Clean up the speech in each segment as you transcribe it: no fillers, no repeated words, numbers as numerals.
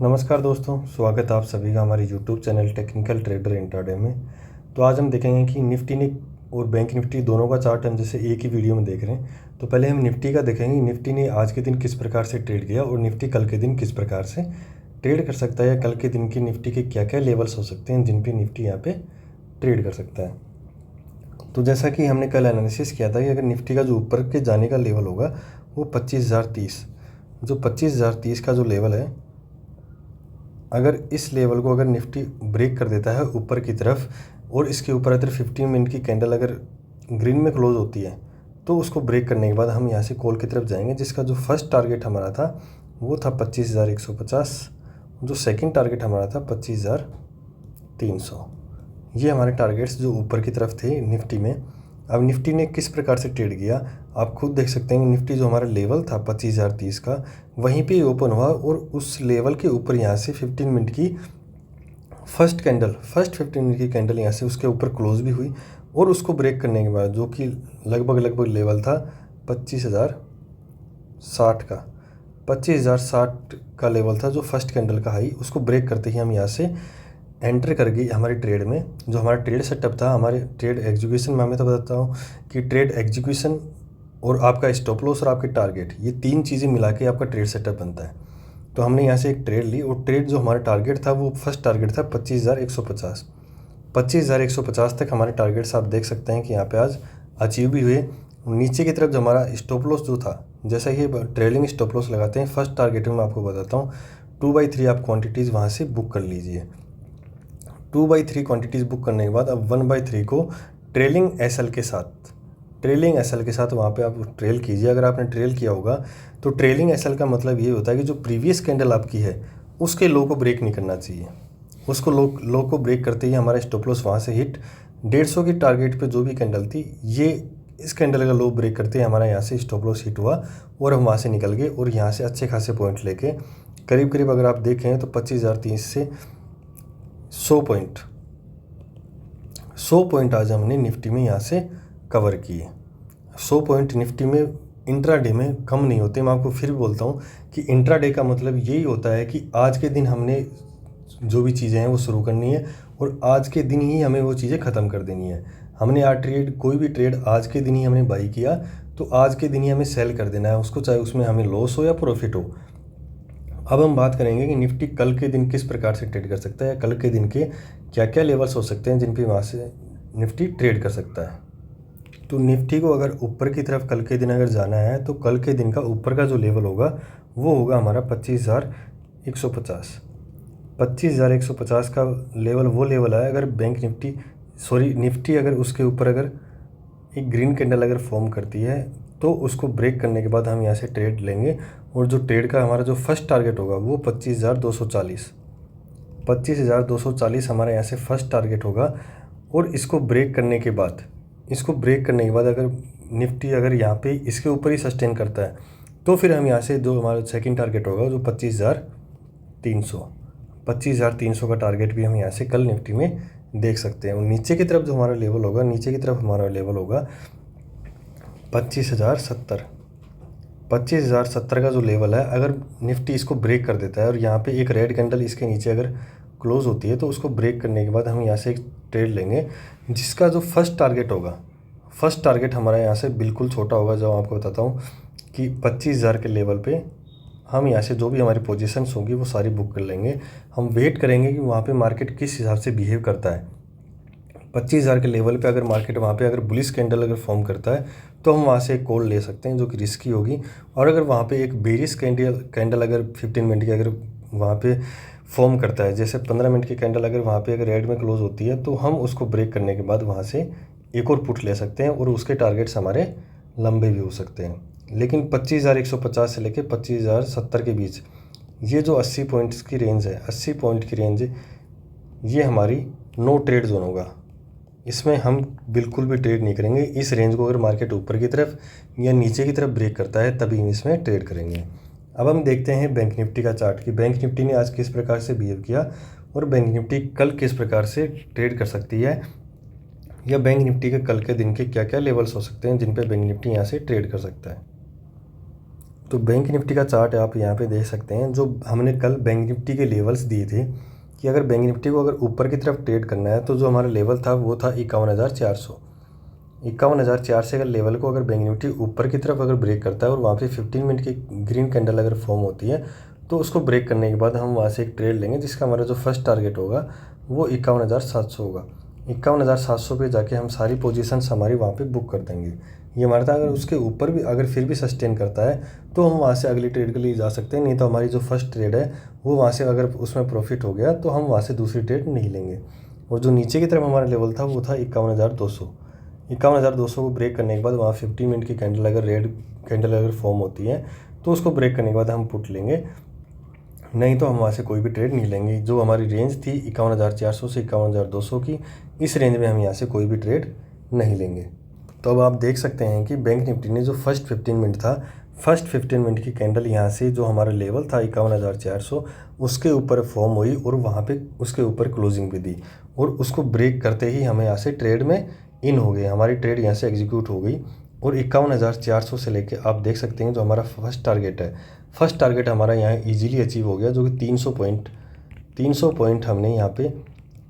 नमस्कार दोस्तों, स्वागत है आप सभी का हमारे YouTube channel technical trader intraday में। तो आज हम देखेंगे कि निफ्टी ने और बैंक निफ्टी दोनों का चार्ट हम जैसे एक ही वीडियो में देख रहे हैं। तो पहले हम निफ्टी का देखेंगे, निफ्टी ने आज के दिन किस प्रकार से ट्रेड किया और निफ्टी कल के दिन किस प्रकार से ट्रेड कर सकता है, या कल के दिन की निफ्टी के क्या क्या लेवल्स हो सकते हैं जिन पर निफ्टी यहाँ पर ट्रेड कर सकता है। तो जैसा कि हमने कल एनालिसिस किया था कि अगर निफ्टी का जो ऊपर के जाने का लेवल होगा वो 25,030, जो 25,030 का जो लेवल है, अगर इस लेवल को अगर निफ्टी ब्रेक कर देता है ऊपर की तरफ और इसके ऊपर अगर 15 मिनट की कैंडल अगर ग्रीन में क्लोज होती है तो उसको ब्रेक करने के बाद हम यहाँ से कॉल की तरफ जाएंगे, जिसका जो फर्स्ट टारगेट हमारा था वो था 25,150, जो सेकंड टारगेट हमारा था 25,300। ये हमारे टारगेट्स जो ऊपर की तरफ थे निफ्टी में। अब निफ्टी ने किस प्रकार से ट्रेड किया आप खुद देख सकते हैं। निफ्टी जो हमारा लेवल था 25,030 का, वहीं पे ओपन हुआ और उस लेवल के ऊपर यहाँ से 15 मिनट की फर्स्ट 15 मिनट की कैंडल यहाँ से उसके ऊपर क्लोज भी हुई और उसको ब्रेक करने के बाद जो कि लगभग लेवल था 25,060 का, 25,060 का लेवल था जो फर्स्ट कैंडल का हाई, उसको ब्रेक करते ही हम यहाँ से एंटर कर गई हमारी ट्रेड में। जो हमारा ट्रेड सेटअप था, हमारे ट्रेड एग्जीक्यूशन में, मैं तो बताता हूँ कि ट्रेड एग्जीक्यूशन और आपका स्टॉप लॉस और आपके टारगेट, ये तीन चीज़ें मिला के आपका ट्रेड सेटअप बनता है। तो हमने यहाँ से एक ट्रेड ली और ट्रेड जो हमारा टारगेट था वो फर्स्ट टारगेट था 25,150। 25,150 तक हमारे टारगेट्स आप देख सकते हैं कि यहाँ पे आज अचीव भी हुए। नीचे की तरफ जो हमारा स्टॉप लॉस जो था, जैसा ये ट्रेलिंग स्टॉप लॉस लगाते हैं फर्स्ट टारगेट में, मैं आपको बताता हूँ 2/3 आप क्वान्टिटीज़ वहाँ से बुक कर लीजिए। 2/3 क्वांटिटीज़ बुक करने के बाद अब 1/3 को ट्रेलिंग एसएल के साथ वहाँ पे आप ट्रेल कीजिए। अगर आपने ट्रेल किया होगा तो ट्रेलिंग एसएल का मतलब ये होता है कि जो प्रीवियस कैंडल आपकी है उसके लो को ब्रेक नहीं करना चाहिए। उसको लो को ब्रेक करते ही हमारा स्टॉप लॉस वहाँ से हिट 150 की टारगेट पे जो भी कैंडल थी, ये इस कैंडल का लो ब्रेक करते ही हमारा यहाँ से स्टॉप लॉस हिट हुआ और हम वहाँ से निकल गए और यहाँ से अच्छे खासे पॉइंट लेके करीब अगर आप देखें तो 25,030 से 100 पॉइंट आज हमने निफ्टी में यहाँ से कवर किए। 100 पॉइंट निफ्टी में इंट्राडे में कम नहीं होते। मैं आपको फिर भी बोलता हूँ कि इंट्राडे का मतलब यही होता है कि आज के दिन हमने जो भी चीज़ें हैं वो शुरू करनी है और आज के दिन ही हमें वो चीज़ें ख़त्म कर देनी है। हमने आज कोई भी ट्रेड आज के दिन ही हमने बाई किया तो आज के दिन ही हमें सेल कर देना है उसको, चाहे उसमें हमें लॉस हो या प्रॉफिट हो। अब हम बात करेंगे कि निफ्टी कल के दिन किस प्रकार से ट्रेड कर सकता है, कल के दिन के क्या क्या लेवल्स हो सकते हैं जिन पे वहाँ से निफ्टी ट्रेड कर सकता है। तो निफ्टी को अगर ऊपर की तरफ कल के दिन अगर जाना है तो कल के दिन का ऊपर का जो लेवल होगा वो होगा हमारा 25,150। 25,150 का लेवल वो लेवल है, अगर निफ्टी अगर उसके ऊपर अगर एक ग्रीन कैंडल अगर फॉर्म करती है तो उसको ब्रेक करने के बाद हम यहाँ से ट्रेड लेंगे और जो ट्रेड का हमारा जो फर्स्ट टारगेट होगा वो 25,240 हमारा यहाँ से फर्स्ट टारगेट होगा। और इसको ब्रेक करने के बाद अगर निफ्टी अगर यहाँ पे इसके ऊपर ही सस्टेन करता है तो फिर हम यहाँ से जो हमारा सेकंड टारगेट होगा जो 25,300 का टारगेट भी हम यहाँ से कल निफ्टी में देख सकते हैं। और नीचे की तरफ हमारा लेवल होगा 25,070 का जो लेवल है, अगर निफ्टी इसको ब्रेक कर देता है और यहाँ पे एक रेड कैंडल इसके नीचे अगर क्लोज होती है तो उसको ब्रेक करने के बाद हम यहाँ से एक ट्रेड लेंगे जिसका जो फर्स्ट टारगेट हमारा यहाँ से बिल्कुल छोटा होगा। जो आपको बताता हूँ कि 25,000 के लेवल पे हम यहाँ से जो भी हमारी पोजीशंस होंगी वो सारी बुक कर लेंगे। हम वेट करेंगे कि वहाँ पे मार्केट किस हिसाब से बिहेव करता है। 25,000 के लेवल पे अगर मार्केट वहाँ पे अगर बुलिश कैंडल अगर फॉर्म करता है तो हम वहाँ से एक कॉल ले सकते हैं जो कि रिस्की होगी। और अगर वहाँ पे एक बेरिश कैंडल अगर 15 मिनट की अगर वहाँ पे फॉर्म करता है, जैसे 15 मिनट की कैंडल अगर वहाँ पे अगर रेड में क्लोज होती है तो हम उसको ब्रेक करने के बाद वहाँ से एक और पुट ले सकते हैं और उसके टारगेट्स हमारे लंबे भी हो सकते हैं। लेकिन 25,150 से लेकर 25,070 के बीच ये जो 80 पॉइंट्स की रेंज है, 80 पॉइंट की रेंज, ये हमारी नो ट्रेड जोन होगा। इसमें हम बिल्कुल भी ट्रेड नहीं करेंगे। इस रेंज को अगर मार्केट ऊपर की तरफ या नीचे की तरफ ब्रेक करता है तभी हम इसमें ट्रेड करेंगे। अब हम देखते हैं बैंक निफ्टी का चार्ट कि बैंक निफ्टी ने आज किस प्रकार से बिहेव किया और बैंक निफ्टी कल किस प्रकार से ट्रेड कर सकती है, या बैंक निफ्टी के कल के दिन के क्या क्या लेवल्स हो सकते हैं जिन पे बैंक निफ्टी यहाँ से ट्रेड कर सकता है। तो बैंक निफ्टी का चार्ट आप यहाँ पे देख सकते हैं। जो हमने कल बैंक निफ्टी के लेवल्स दिए थे कि अगर बैंक निफ्टी को अगर ऊपर की तरफ ट्रेड करना है तो जो हमारा लेवल था वो था 51,400। 51,400 से अगर लेवल को अगर बैंक निफ्टी ऊपर की तरफ अगर ब्रेक करता है और वहाँ पे 15 मिनट की ग्रीन कैंडल अगर फॉर्म होती है तो उसको ब्रेक करने के बाद हम वहाँ से एक ट्रेड लेंगे, जिसका हमारा जो फर्स्ट टारगेट होगा वो 51,700 होगा। 51,700 पे जाके हम सारी पोजीशंस हमारी वहाँ पे बुक कर देंगे। ये हमारा था, अगर उसके ऊपर भी अगर फिर भी सस्टेन करता है तो हम वहाँ से अगली ट्रेड के लिए जा सकते हैं, नहीं तो हमारी जो फर्स्ट ट्रेड है वो वहाँ से अगर उसमें प्रॉफिट हो गया तो हम वहाँ से दूसरी ट्रेड नहीं लेंगे। और जो नीचे की तरफ हमारा लेवल था वो था 51,200। 51,200 को ब्रेक करने के बाद वहाँ 15 मिनट की कैंडल अगर रेड कैंडल अगर फॉर्म होती है तो उसको ब्रेक करने के बाद हम पुट लेंगे, नहीं तो हम वहाँ से कोई भी ट्रेड नहीं लेंगे। जो हमारी रेंज थी 51,400 से 51,200 की, इस रेंज में हम यहाँ से कोई भी ट्रेड नहीं लेंगे। तो अब आप देख सकते हैं कि बैंक निफ्टी ने जो फर्स्ट 15 मिनट था, फर्स्ट 15 मिनट की कैंडल यहाँ से जो हमारा लेवल था 51,400 उसके ऊपर फॉर्म हुई और वहाँ पे उसके ऊपर क्लोजिंग भी दी, और उसको ब्रेक करते ही हमें यहाँ से ट्रेड में इन हो गए, हमारी ट्रेड यहाँ से एग्जीक्यूट हो गई। और 51,400 से लेके आप देख सकते हैं जो हमारा फर्स्ट टारगेट है, फर्स्ट टारगेट हमारा यहाँ इजीली अचीव हो गया, जो कि 300 पॉइंट हमने यहाँ पे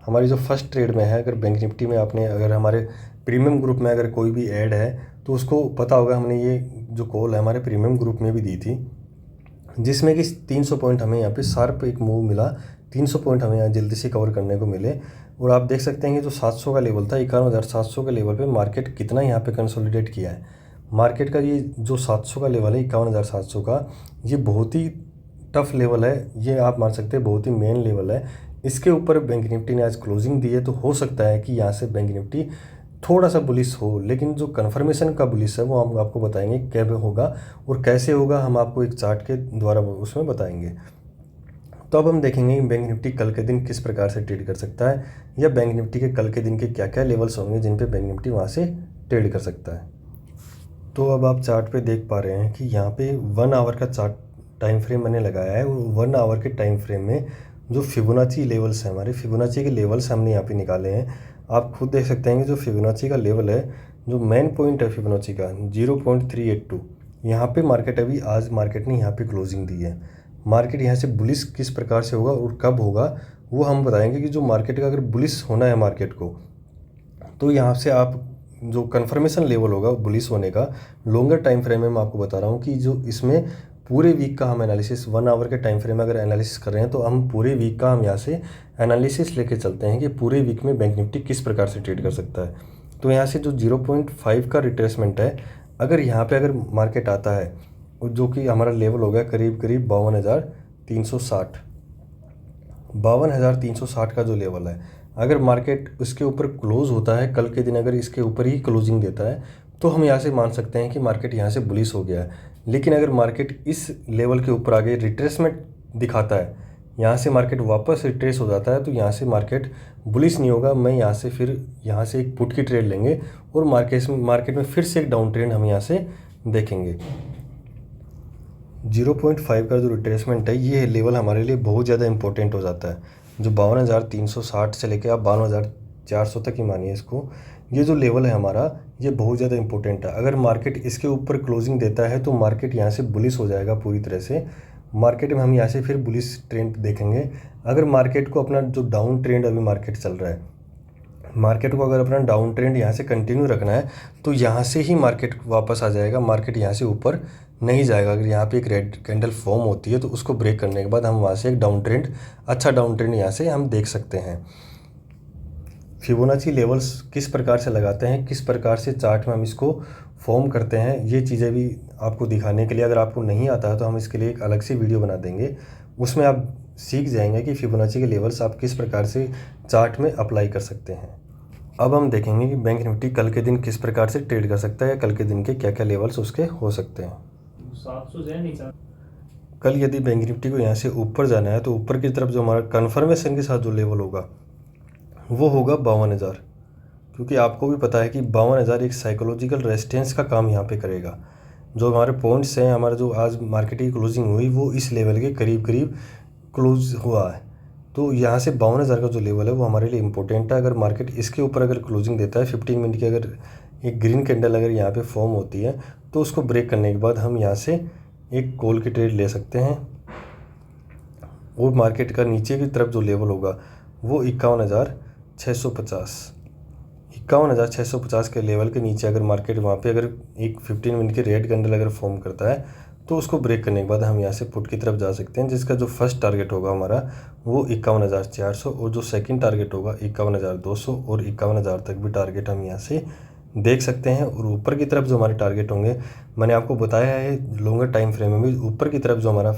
हमारी जो फर्स्ट ट्रेड में है। अगर बैंक निफ्टी में आपने अगर हमारे प्रीमियम ग्रुप में अगर कोई भी ऐड है तो उसको पता होगा, हमने ये जो कॉल है हमारे प्रीमियम ग्रुप में भी दी थी, जिसमें कि 300 पॉइंट हमें यहाँ पे शार्प एक मूव मिला, 300 पॉइंट हमें यहाँ जल्दी से कवर करने को मिले। और आप देख सकते हैं कि जो 700 का लेवल था, 51,700 के लेवल पे मार्केट कितना यहाँ पे कंसोलिडेट किया है। मार्केट का ये जो 700 का लेवल है 51,700 का, ये बहुत ही टफ लेवल है, ये आप मान सकते हैं बहुत ही मेन लेवल है। इसके ऊपर बैंक निफ्टी ने आज क्लोजिंग दी है, तो हो सकता है कि यहाँ से बैंक निफ्टी थोड़ा सा बुलिश हो, लेकिन जो कन्फर्मेशन का बुलिश है वो हम आपको बताएंगे कब होगा और कैसे होगा, हम आपको एक चार्ट के द्वारा उसमें बताएंगे। तो अब हम देखेंगे बैंक निफ्टी कल के दिन किस प्रकार से ट्रेड कर सकता है, या बैंक निफ्टी के कल के दिन के क्या क्या लेवल्स होंगे जिन पे बैंक निफ्टी वहाँ से ट्रेड कर सकता है। तो अब आप चार्ट पे देख पा रहे हैं कि यहाँ पे 1 आवर का चार्ट टाइम फ्रेम मैंने लगाया है, और 1 आवर के टाइम फ्रेम में जो फिबोनाची लेवल्स हैं, हमारे फिबोनाची के लेवल्स हमने यहाँ पे निकाले हैं। आप खुद देख सकते हैं कि जो फिबोनाची का लेवल है, जो मेन पॉइंट है फिबोनाची का 0.382, यहाँ पे मार्केट अभी आज मार्केट ने यहाँ पे क्लोजिंग दी है। मार्केट यहाँ से बुलिश किस प्रकार से होगा और कब होगा वो हम बताएंगे, कि जो मार्केट का अगर बुलिश होना है मार्केट को, तो यहाँ से आप जो कन्फर्मेशन लेवल होगा बुलिश होने का लॉन्गर टाइम फ्रेम में मैं आपको बता रहा हूँ कि जो इसमें पूरे वीक का हम एनालिसिस 1 आवर के टाइम फ्रेम में अगर एनालिसिस कर रहे हैं तो हम पूरे वीक का हम यहाँ से एनालिसिस लेके चलते हैं कि पूरे वीक में बैंक निफ्टी किस प्रकार से ट्रेड कर सकता है। तो यहाँ से जो 0.5 का रिट्रेसमेंट है, अगर यहाँ पे अगर मार्केट आता है, जो कि हमारा लेवल हो गया करीब करीब 52,360, 52,360 का जो लेवल है, अगर मार्केट उसके ऊपर क्लोज़ होता है कल के दिन, अगर इसके ऊपर ही क्लोजिंग देता है तो हम यहाँ से मान सकते हैं कि मार्केट यहाँ से बुलिश हो गया है। लेकिन अगर मार्केट इस लेवल के ऊपर आगे रिट्रेसमेंट दिखाता है, यहाँ से मार्केट वापस रिट्रेस हो जाता है, तो यहाँ से मार्केट बुलिश नहीं होगा। मैं यहाँ से फिर यहाँ से एक पुट की ट्रेड लेंगे और मार्केट में फिर से एक डाउन ट्रेंड हम यहाँ से देखेंगे। 0.5 का जो रिट्रेसमेंट है, ये लेवल हमारे लिए बहुत ज़्यादा इंपॉर्टेंट हो जाता है। जो 52,360 से लेकर आप 52,400 तक ही मानिए इसको, ये जो लेवल है हमारा, ये बहुत ज़्यादा इंपॉर्टेंट है। अगर मार्केट इसके ऊपर क्लोजिंग देता है तो मार्केट यहाँ से बुलिश हो जाएगा पूरी तरह से। मार्केट में हम यहाँ से फिर बुलिश ट्रेंड देखेंगे। अगर मार्केट को अपना जो डाउन ट्रेंड अभी मार्केट चल रहा है, मार्केट को अगर अपना डाउन ट्रेंड यहाँ से कंटिन्यू रखना है तो यहाँ से ही मार्केट वापस आ जाएगा, मार्केट यहाँ से ऊपर नहीं जाएगा। अगर यहाँ पे एक रेड कैंडल फॉर्म होती है तो उसको ब्रेक करने के बाद हम वहाँ से एक डाउन ट्रेंड, अच्छा डाउन ट्रेंड यहाँ से हम देख सकते हैं। फिबोनाची लेवल्स किस प्रकार से लगाते हैं, किस प्रकार से चार्ट में हम इसको फॉर्म करते हैं, ये चीज़ें भी आपको दिखाने के लिए, अगर आपको नहीं आता है तो हम इसके लिए एक अलग से वीडियो बना देंगे, उसमें आप सीख जाएंगे कि फिबोनाची के लेवल्स आप किस प्रकार से चार्ट में अप्लाई कर सकते हैं। अब हम देखेंगे कि बैंक निफ्टी कल के दिन किस प्रकार से ट्रेड कर सकता है, या कल के दिन के क्या क्या लेवल्स उसके हो सकते हैं। 700 है नहीं कल यदि बैंक निफ्टी को यहाँ से ऊपर जाना है तो ऊपर की तरफ जो हमारा कन्फर्मेशन के साथ जो लेवल होगा वो होगा 52,000, क्योंकि आपको भी पता है कि 52,000 एक साइकोलॉजिकल रेजिस्टेंस का काम यहाँ पे करेगा। जो हमारे पॉइंट्स हैं, हमारा जो आज मार्केट की क्लोजिंग हुई वो इस लेवल के करीब करीब क्लोज हुआ है, तो यहाँ से 52,000 का जो लेवल है वो हमारे लिए इंपॉर्टेंट है। अगर मार्केट इसके ऊपर अगर क्लोजिंग देता है 15 मिनट की, अगर एक ग्रीन कैंडल अगर यहाँ पे फॉर्म होती है तो उसको ब्रेक करने के बाद हम यहाँ से एक कॉल की ट्रेड ले सकते हैं। और मार्केट का नीचे की तरफ जो लेवल होगा वो 51,650 के लेवल के नीचे अगर मार्केट वहाँ पे अगर एक 15 मिनट की रेड कैंडल अगर फॉर्म करता है तो उसको ब्रेक करने के बाद हम यहाँ से पुट की तरफ जा सकते हैं, जिसका जो फर्स्ट टारगेट होगा हमारा वो 51,400 और जो सेकंड टारगेट होगा 51,200 और 51,000 तक भी टारगेट हम यहाँ से देख सकते हैं। और ऊपर की तरफ जो हमारे टारगेट होंगे, मैंने आपको बताया है लॉन्गर टाइम फ्रेम में भी ऊपर की तरफ जो हमारा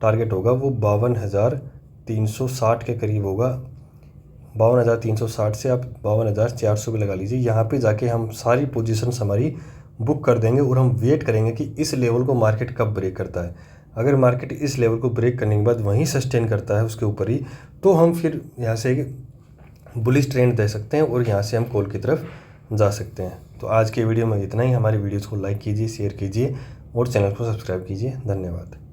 टारगेट होगा वो 52,360 के करीब होगा। 52,360 से आप 52,400 भी लगा लीजिए। यहाँ पे जाके हम सारी पोजीशंस हमारी बुक कर देंगे और हम वेट करेंगे कि इस लेवल को मार्केट कब ब्रेक करता है। अगर मार्केट इस लेवल को ब्रेक करने के बाद वहीं सस्टेन करता है उसके ऊपर ही, तो हम फिर यहाँ से बुलिश ट्रेंड दे सकते हैं और यहाँ से हम कॉल की तरफ जा सकते हैं। तो आज के वीडियो में इतना ही। हमारी वीडियोज़ को लाइक कीजिए, शेयर कीजिए और चैनल को सब्सक्राइब कीजिए। धन्यवाद।